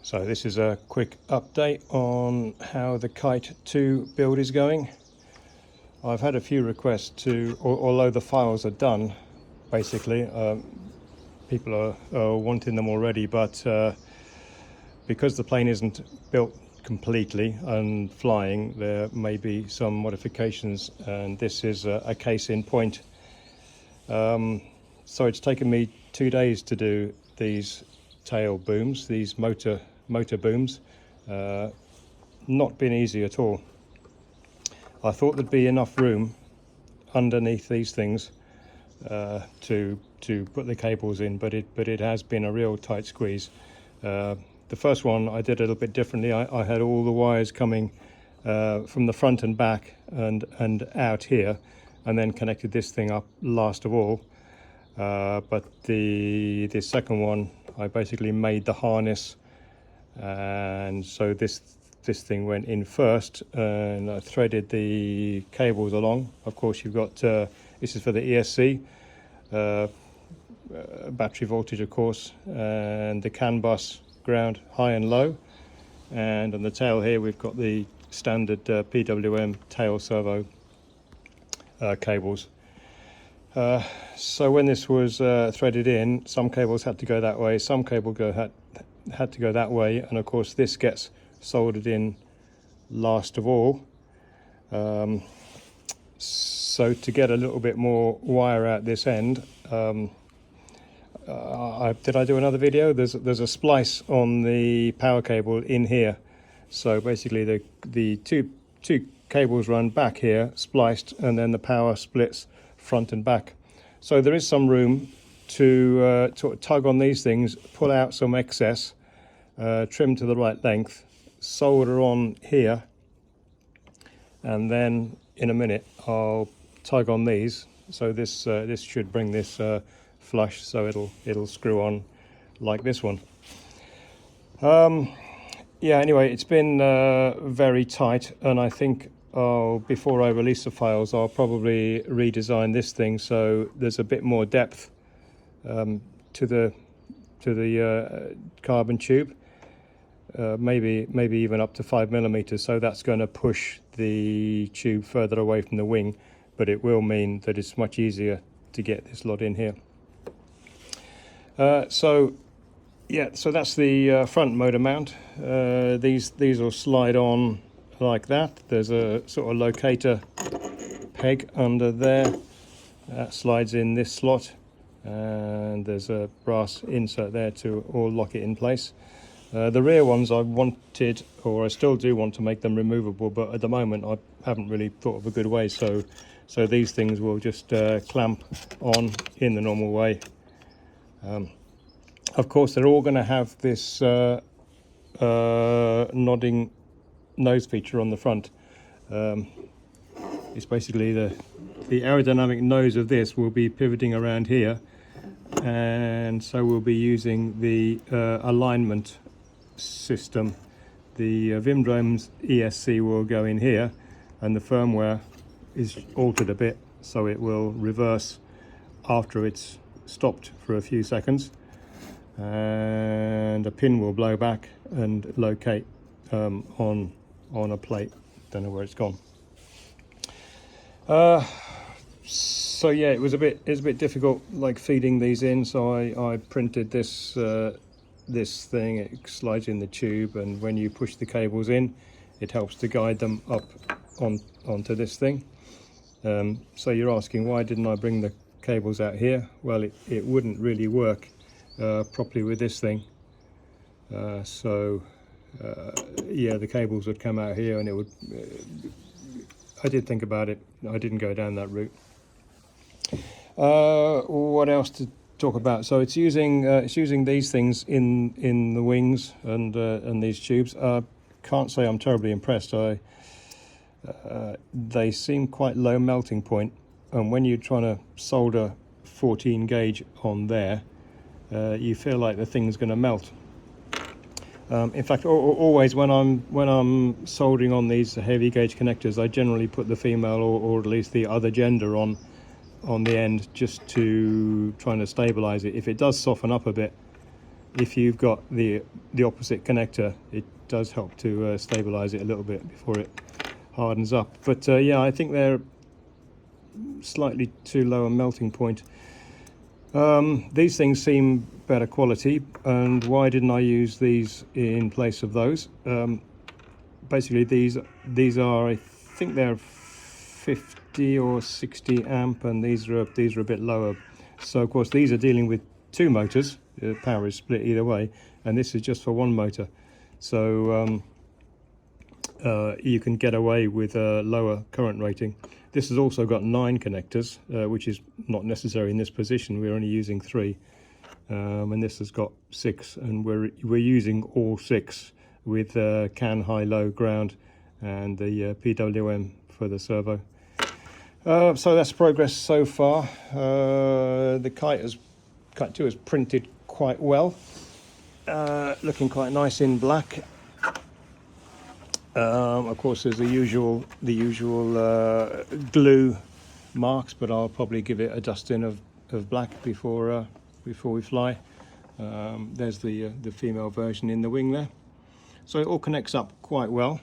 So this is a quick update on how the Kite2 build is going. I've had a few requests to, although the files are done, basically, people are wanting them already, but because the plane isn't built completely and flying, there may be some modifications, and this is a case in point. So it's taken me 2 days to do these tail booms, these motor booms. Not been easy at all. I thought there'd be enough room underneath these things to put the cables in, but it has been a real tight squeeze. The first one I did a little bit differently. I had all the wires coming from the front and back and out here, and then connected this thing up last of all. But the second one, I basically made the harness, and so this thing went in first, and I threaded the cables along. Of course, you've got this is for the ESC battery voltage, of course, and the CAN bus ground high and low, and on the tail here we've got the standard PWM tail servo cables. So when this was threaded in, some cables had to go that way, some cable had to go that way, and of course this gets soldered in last of all. So to get a little bit more wire out this end, did I do another video? There's a splice on the power cable in here. So basically the two cables run back here, spliced, and then the power splits front and back. So there is some room to tug on these things, pull out some excess, trim to the right length, solder on here, and then in a minute I'll tug on these. So this should bring this flush, so it'll screw on like this one. Yeah, anyway, it's been very tight, and I think before I release the files, I'll probably redesign this thing so there's a bit more depth to the carbon tube, maybe even up to 5mm. So that's going to push the tube further away from the wing, but it will mean that it's much easier to get this lot in here. So that's the front motor mount. These will slide on like that. There's a sort of locator peg under there that slides in this slot, and there's a brass insert there to all lock it in place. The rear ones I wanted, or I still do want to make them removable, but at the moment I haven't really thought of a good way, so these things will just clamp on in the normal way. Of course, they're all going to have this nodding nose feature on the front. It's basically the aerodynamic nose of this will be pivoting around here, and so we'll be using the alignment system. The Vimdrome's ESC will go in here, and the firmware is altered a bit, so it will reverse after it's stopped for a few seconds, and a pin will blow back and locate on a plate. Don't know where it's gone. So yeah, it was a bit difficult, like feeding these in. So I printed this thing. It slides in the tube, and when you push the cables in, it helps to guide them up onto this thing. So you're asking, why didn't I bring the cables out here? Well, it wouldn't really work properly with this thing. Yeah, the cables would come out here, and it would. I did think about it. I didn't go down that route. What else to talk about? So it's using these things in the wings and these tubes. Can't say I'm terribly impressed. They seem quite low melting point, and when you're trying to solder 14 gauge on there, you feel like the thing's going to melt. In fact, always when I'm soldering on these heavy gauge connectors, I generally put the female or at least the other gender on the end, just to try to stabilize it. If it does soften up a bit, if you've got the opposite connector, it does help to stabilize it a little bit before it hardens up. But yeah, I think they're slightly too low a melting point. These things seem better quality, and why didn't I use these in place of those? Basically these are, I think they're 50 or 60 amp, and these are a bit lower. So of course these are dealing with two motors. The power is split either way, and this is just for one motor. So you can get away with a lower current rating. This has also got 9 connectors, which is not necessary in this position. We're only using 3, and this has got 6, and we're using all 6 with CAN, high, low, ground, and the PWM for the servo. So that's progress so far. The Kite2 has printed quite well, looking quite nice in black. Of course, there's the usual glue marks, but I'll probably give it a dusting of black before we fly. There's the female version in the wing there. So it all connects up quite well.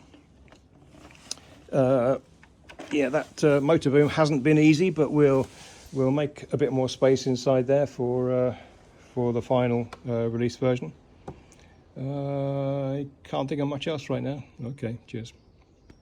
Yeah, that motor boom hasn't been easy, but we'll make a bit more space inside there for the final release version. I can't think of much else right now. Okay, cheers.